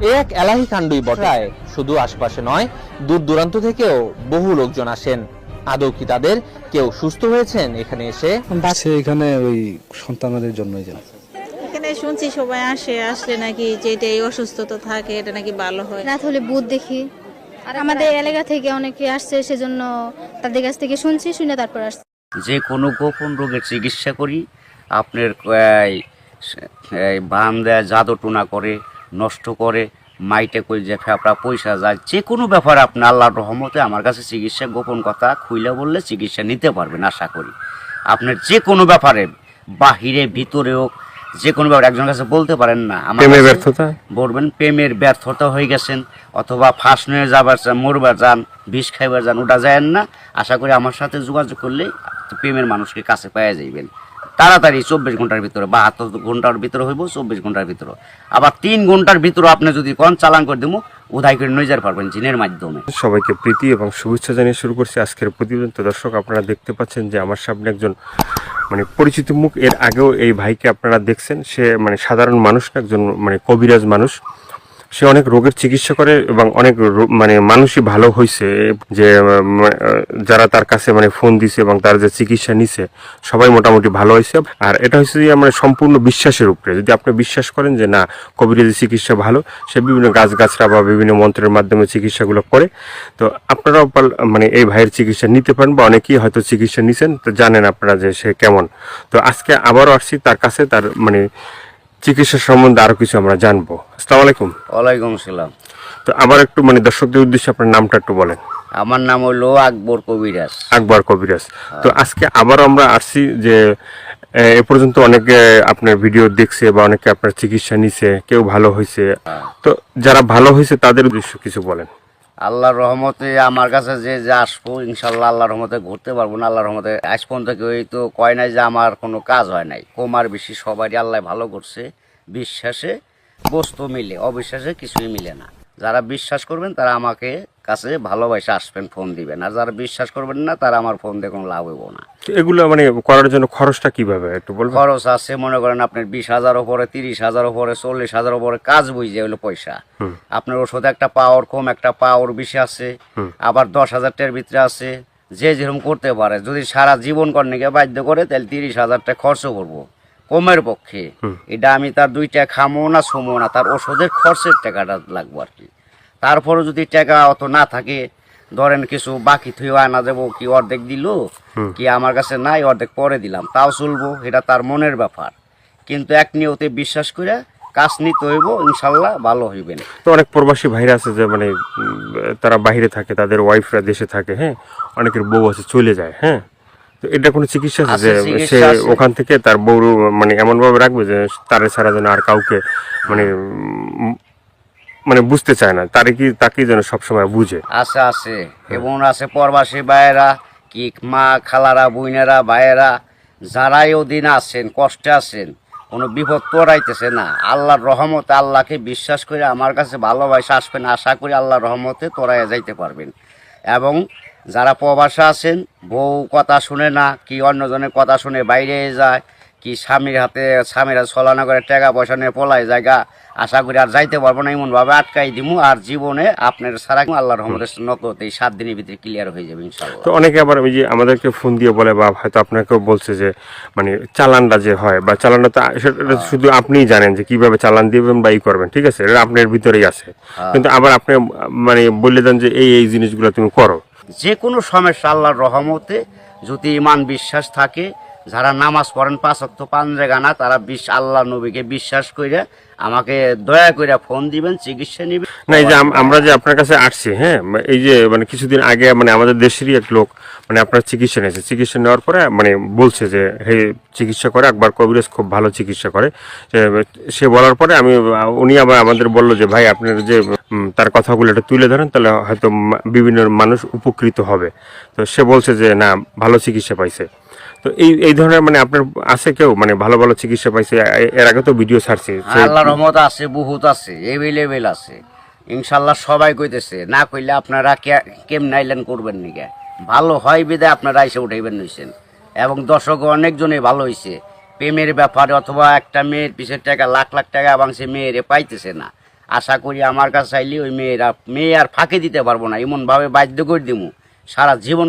এ এক এলাহি কাণ্ডই বটে। শুধু আশপাশে নয়, দূর দূরান্ত থেকেও বহু লোকজন আসেন। আদৌ কি তাদের কেউ সুস্থ হয়েছেন এখানে এসে? এখানে ওই সন্তানদের জন্যই যান। এখানে শুনছি সবাই আসলে নাকি যেটা এই অসুস্থতা থাকে এটা নাকি ভালো হয়। রাত হলে ভূত দেখি। আর আমাদের এলাকা থেকে অনেকে আসছে, সেজন্য তাদের কাছ থেকে শুনে তারপর আসছে। যে কোনো গোপন রোগের চিকিৎসা করি। আপনার বান দেয়, জাদু টোনা করে, নষ্ট করে, মাইটে করে যে ফেপড়া পয়সা যায়, যে কোনো ব্যাপারে আপনি আল্লাহর রহমতে আমার কাছে চিকিৎসা, গোপন কথা খুইলা বললে চিকিৎসা নিতে পারবেন আশা করি। আপনার যে কোনো ব্যাপারে, বাহিরে ভিতরেও যে কোনো ব্যাপারে একজনের কাছে বলতে পারেন না আমার ব্যর্থতা বলবেন প্রেমের ব্যর্থতা হয়ে গেছেন, অথবা ফাঁস নিয়ে যাবার চান, মরবার যান, বিষ খাইবার যান, ওটা যায় না। আশা করি আমার সাথে যোগাযোগ করলে প্রেমের মানুষকে কাছে পাওয়া যাইবেন তাড়াতাড়ি। 24 ঘন্টার ভিতরে, 72 ঘন্টার ভিতরে হইব, 24 ঘন্টার ভিতরে। আবার 3 ঘন্টার ভিতরে আপনি যদি কোন চালান করে দেবো, উধাই করে নিয়ে যেতে পারবেন জিনের মাধ্যমে। সবাইকে প্রীতি এবং শুভেচ্ছা জানিয়ে শুরু করছি আজকের প্রতিবেদন। তো দর্শক, আপনারা দেখতে পাচ্ছেন যে আমার সামনে একজন পরিচিত মুখ। এর আগেও এই ভাইকে আপনারা দেখছেন। সে সাধারণ মানুষ না, একজন কবিরাজ মানুষ। সে অনেক রোগের চিকিৎসা করে এবং অনেক মানুষই ভালো হয়েছে। যে যারা তার কাছে ফোন দিছে এবং তার যে চিকিৎসা নিছে, সবাই মোটামুটি ভালো হয়েছে। আর এটা হচ্ছে যে সম্পূর্ণ বিশ্বাসের উপরে। যদি আপনি বিশ্বাস করেন যে না, কবিরাজি চিকিৎসা ভালো, সে বিভিন্ন গাছগাছরা বা বিভিন্ন মন্ত্রের মাধ্যমে চিকিৎসাগুলো করে, তো আপনারাও এই ভাইয়ের চিকিৎসা নিতে পারেন, বা অনেকেই হয়তো চিকিৎসা নিছেন, তো জানেন আপনারা যে সে কেমন। তো আজকে আবারও আসছি তার কাছে, তার চিকিৎসা সম্বন্ধে আরো কিছু আমরা জানবো। আসসালামু আলাইকুম। ওয়ালাইকুম আসসালাম। তো আবার একটু দর্শকদের উদ্দেশ্যে আপনার নামটা একটু বলেন। আমার নাম হলো আকবর কবিরাজ। আকবর কবিরাজ। তো আজকে আবার আমরা আসছি যে এ পর্যন্ত অনেকে আপনার ভিডিও দেখছে বা অনেকে আপনার চিকিৎসা নিছে, কেউ ভালো হয়েছে। তো যারা ভালো হয়েছে তাদের উদ্দেশ্যে কিছু বলেন। আল্লাহর রহমতে আমার কাছে যে আসবো, ইনশাল্লাহ আল্লাহর রহমতে ঘুরতে পারবো না। আল্লাহর রহমতে আজ পর্যন্ত কেউ তো কয় নাই যে আমার কোনো কাজ হয় নাই। কমার বেশি সবারই আল্লাহ ভালো করছে। বিশ্বাসে বস্তু মিলে, অবিশ্বাসে কিছুই মিলে না। যারা বিশ্বাস করবেন তারা আমাকে কাছে ভালোবাসে আসবেন, ফোন দিবেন। আর যারা বিশ্বাস করবেন না, তারা আমার ফোন দিয়ে কোনো লাভ হইব না। এগুলো করার জন্য খরচটা কিভাবে একটু বলবেন? খরচ আছে, মনে করেন আপনার 20,000 উপরে, 30,000 উপরে, 40,000 উপরে কাজ বুঝে হলো পয়সা। আপনার ওষুধ একটা পাওয়ার কম, একটা পাওয়ার বেশি আছে, আবার 10,000 টাকার ভিতরে আছে। যে যেরকম করতে পারে। যদি সারা জীবন কর্ণীকে বাধ্য করে, তাহলে 30,000 টাকা খরচ করবো কমের পক্ষে। এটা আমি তার 2 টাকা খামো না, ছুমো না, তার ওষুধের খরচের টাকাটা লাগবো আর কি। তারপরে যদি টাকা অত না থাকে, ধরেন কিছু বাকি থুয়ে আনা যাবো, কি অর্ধেক দিল, কি আমার কাছে নাই, অর্ধেক পরে দিলাম, তাও চলবো। এটা তার মনের ব্যাপার। কিন্তু এক নিয়তে বিশ্বাস করে কাজ নিতে হইব, ইনশাল্লাহ ভালো হইবেন। তো অনেক প্রবাসী ভাইরা আছে যে তারা বাইরে থাকে, তাদের ওয়াইফরা দেশে থাকে, হ্যাঁ, অনেকের বউ আছে চলে যায়, হ্যাঁ। তো এটা কোনো চিকিৎসা আছে যে সে ওখান থেকে তার বউ এমন ভাবে রাখবে যে তারে ছাড়া যেন আর কাউকে বুঝতে চায় না, তাকে যেন সবসময় বুঝে। আছে এবং আছে প্রবাসী ভাইয়েরা, কি মা খালারা, বোনেরা, ভাইয়েরা, যারাই ওদিন আছেন, কষ্টে আছেন, কোনো বিপদ তোরাইতেছে না, আল্লাহর রহমতে আল্লাহকে বিশ্বাস করে আমার কাছে ভালোবাসা আসবেন। আশা করি আল্লাহর রহমতে তোরাইয়া যাইতে পারবেন। এবং যারা প্রবাসে আছেন, বউ কথা শুনে না, কি অন্যজনের কথা শুনে বাইরে যায়, কি স্বামীরা ছলনা করে টাকা পয়সা নিয়ে পলায় জায়গা, আশা করি আর যাইতে পারবো না, এমনভাবে আটকাই দিমু। আর জীবনে আপনার সারা আল্লাহর রহমতের নকলতে 7 দিনের ভিতরে ক্লিয়ার হয়ে যাবে ইনশাআল্লাহ। তো অনেকে আবার ওই যে আমাদেরকে ফোন দিয়ে বলে, বা হয়তো আপনাকেও বলছে যে চালানটা যে হয়, বা চালানটা তো শুধু আপনিই জানেন যে কিভাবে চালান দিবেন বা করবেন, ঠিক আছে, এটা আপনার ভিতরেই আছে। কিন্তু আবার আপনি বলে দেন যে এই জিনিসগুলো তুমি করো। যে কোনো সমস্যা আল্লাহর রহমতে যদি ইমান বিশ্বাস থাকে, যারা নামাজ পড়েন 5 ওয়াক্ত পাঞ্জেগানা, তারা আল্লাহ নবীকে বিশ্বাস করে আমাকে দয়া করে ফোন দিবেন, চিকিৎসা নিবেন। না, এই যে আমরা যে আপনার কাছে আসছি, হ্যাঁ, এই যে কিছুদিন আগে আমাদের দেশেরই এক লোক আপনার চিকিৎসা নিয়েছে। চিকিৎসা নেওয়ার পরে বলছে যে হে, চিকিৎসা করে আকবর কবিরাজ, খুব ভালো চিকিৎসা করে। সে বলার পরে উনি আবার আমাদের বললো যে ভাই, আপনার যে তার কথাগুলো একটু তুলে ধরেন, তাহলে হয়তো বিভিন্ন মানুষ উপকৃত হবে। তো সে বলছে যে না, ভালো চিকিৎসা পাইছে। তো এই ধরনের আপনার আছে কেউ ভালো ভালো চিকিৎসা পাইছে? এর আগে তো ভিডিও ছাড়ছি। আল্লাহর রহমত আছে, বহুত আছে, এভেলেবেল আছে ইনশাল্লাহ। সবাই কইতেছে, না কইলে আপনারা কেমন আইলেন করবেন নিকে, ভালো হয় বিদায় আপনারা এসে উঠাইবেন নিছেন। এবং দর্শক অনেকজনই ভালো হয়েছে প্রেমের ব্যাপারে, অথবা একটা মেয়ের পিছের টাকা লাখ লাখ টাকা এবং সে মেয়েরে পাইতেছে না, আশা করি আমার কাছে চাইলে ওই মেয়ে আর ফাঁকি দিতে পারবো না, এমনভাবে বাধ্য করে দিমু সারা জীবন